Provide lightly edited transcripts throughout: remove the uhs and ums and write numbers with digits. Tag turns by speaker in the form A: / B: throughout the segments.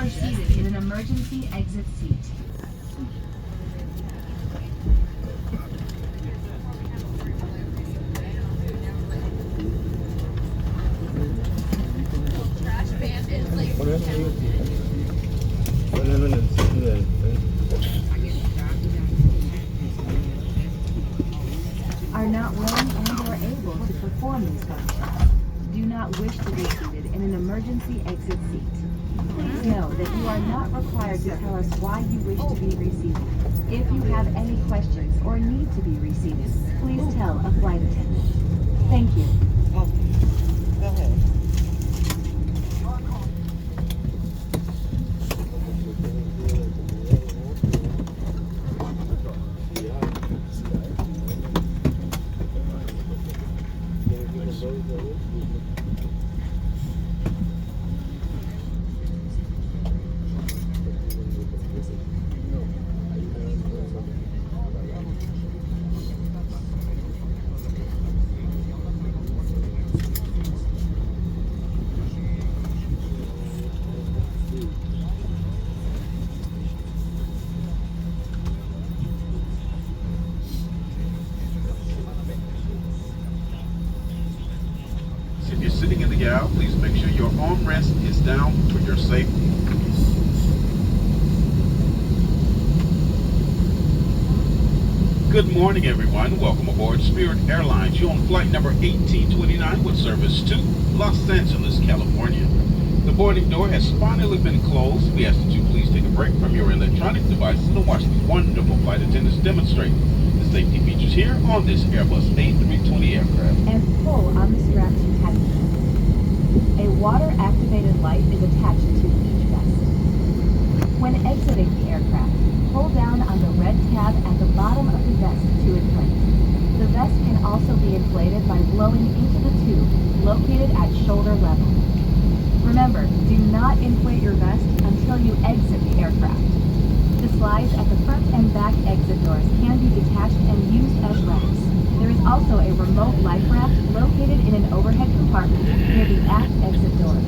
A: are seated in an emergency exit seat. Are not willing and or able to perform these functions. Do not wish to be seated in an emergency exit seat. Please know that you are not required to tell us why you wish to be reseated. If you have any questions or need to be reseated, please tell a flight attendant. Thank you.
B: Go ahead.
C: If you're sitting in the aisle, please make sure your armrest is down for your safety. Good morning, everyone. Welcome aboard Spirit Airlines. You're on flight number 1829 with service to Los Angeles, California. The boarding door has finally been closed. We ask that you please take a break from your electronic devices and watch these wonderful flight attendants demonstrate the safety features here on this Airbus A320 aircraft.
A: And pull on the straps you tighten. A water-activated light is attached to each vest. When exiting the aircraft, pull down on the red tab at the bottom of the vest to inflate. The vest can also be inflated by blowing into the tube located at shoulder level. Remember, do not inflate your vest until you exit the aircraft. The slides at the front and back exit doors can be detached and used as racks. There is also a remote life raft located in an overhead compartment near the aft exit doors.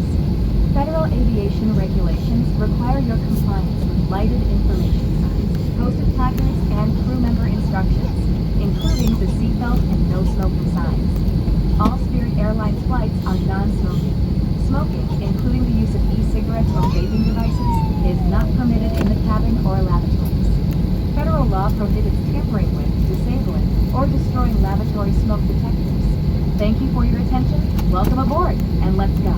A: Federal aviation regulations require your compliance with lighted information signs, posted placards, and crew member instructions, including the seatbelt and no smoking signs. All Spirit Airlines flights are non-smoking. Smoking, including the use of e-cigarettes or vaping devices, is not permitted in the cabin or lavatories. Federal law prohibits tampering with, disabling, or destroying lavatory smoke detectors. Thank you for your attention, welcome aboard, and let's go.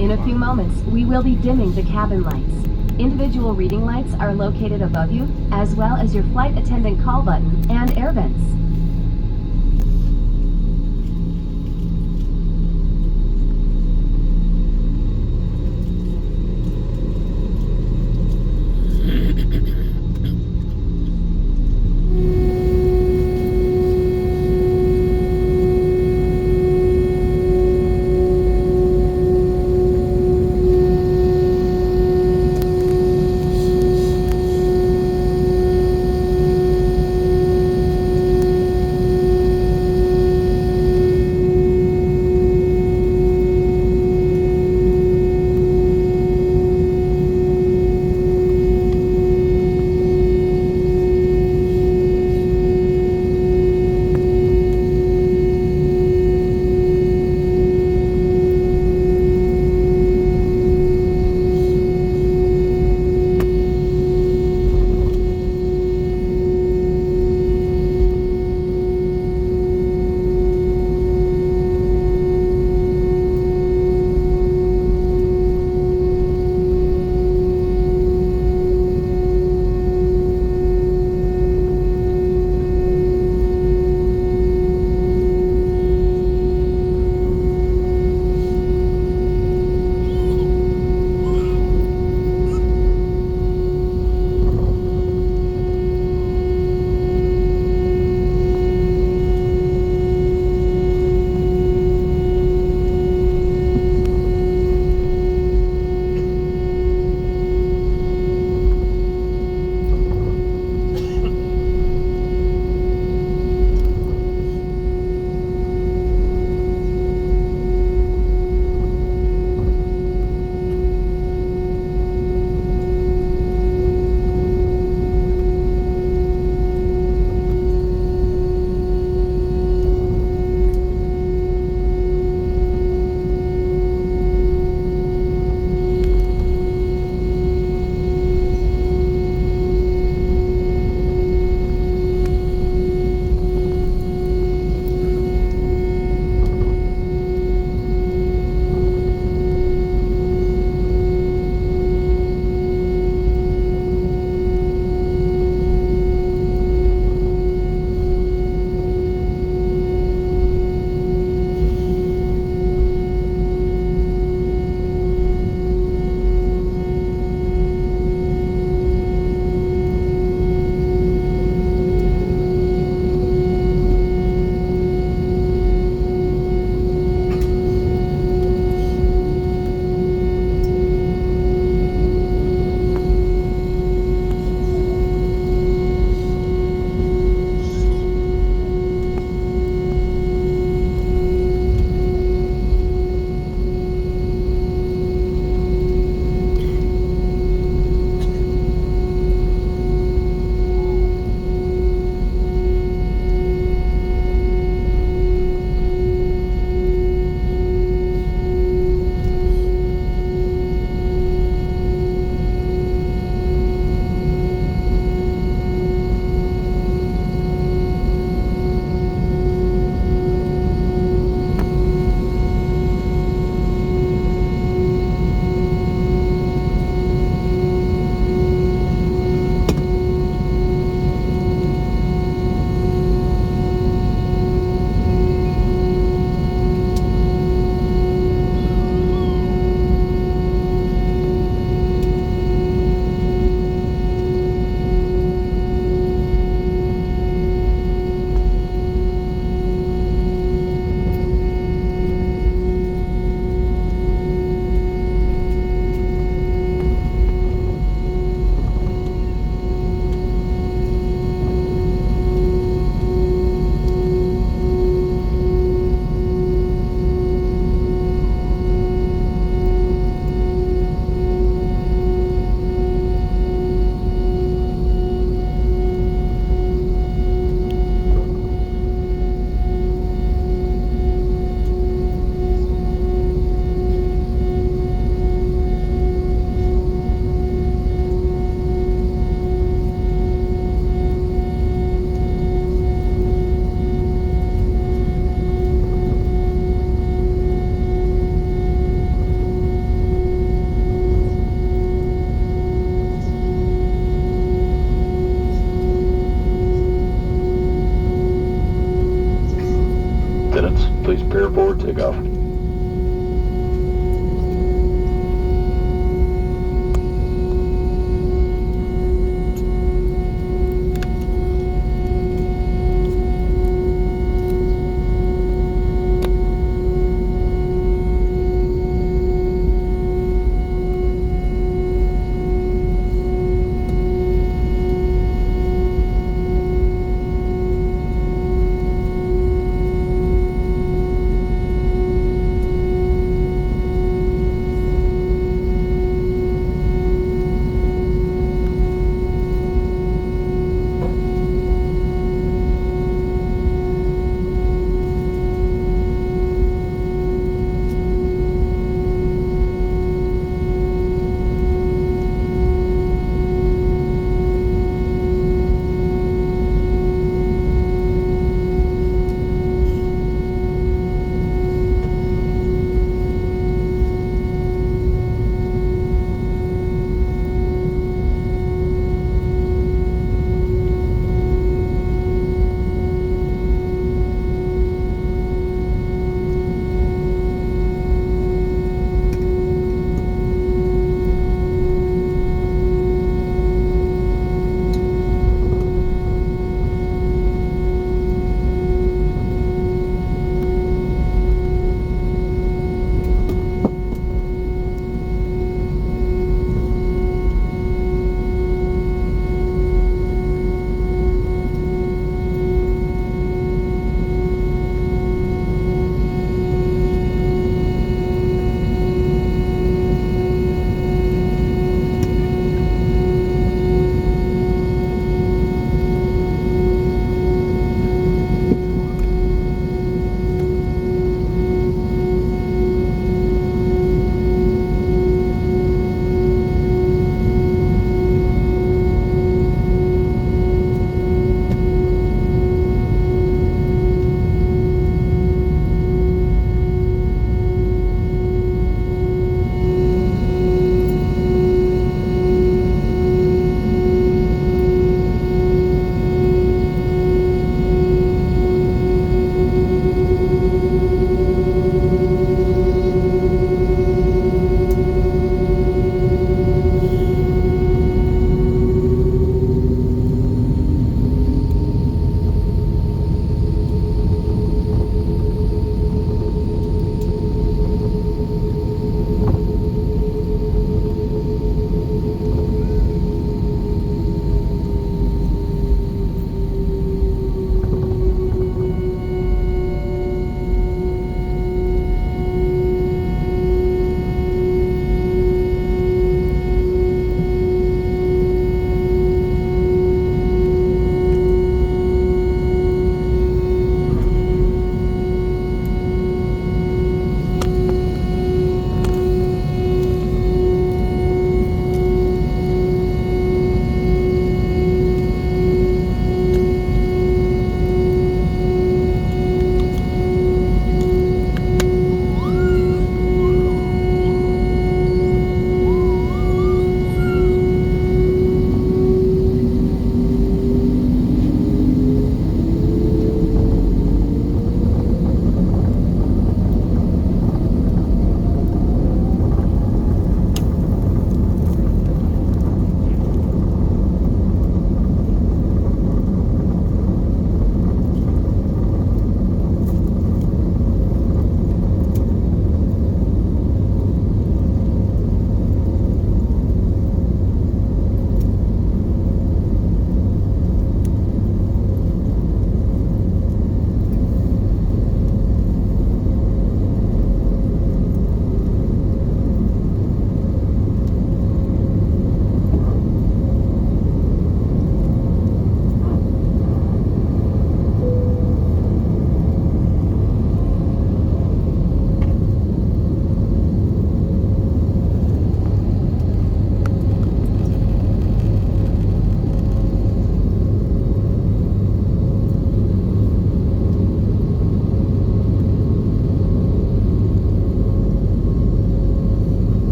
A: In a few moments, we will be dimming the cabin lights. Individual reading lights are located above you, as well as your flight attendant call button and air vents.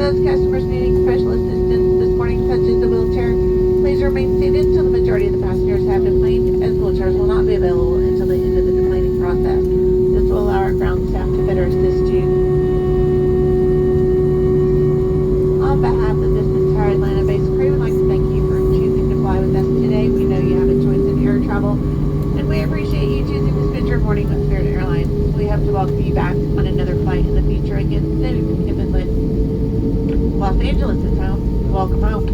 B: those customers needing special assistance this morning, such as the wheelchair, please remain seated until the majority of the passengers have deplaned, as wheelchairs will not be available until the end of the deplaning process. This will allow our ground staff to better assist you. On behalf of this entire Atlanta-based crew, we'd like to thank you for choosing to fly with us today. We know you have a choice in air travel, and we appreciate you choosing to spend your morning with Spirit Airlines. We hope to welcome you back on another flight in the future again soon, if and when Los Angeles is home. Welcome home.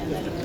C: Mr.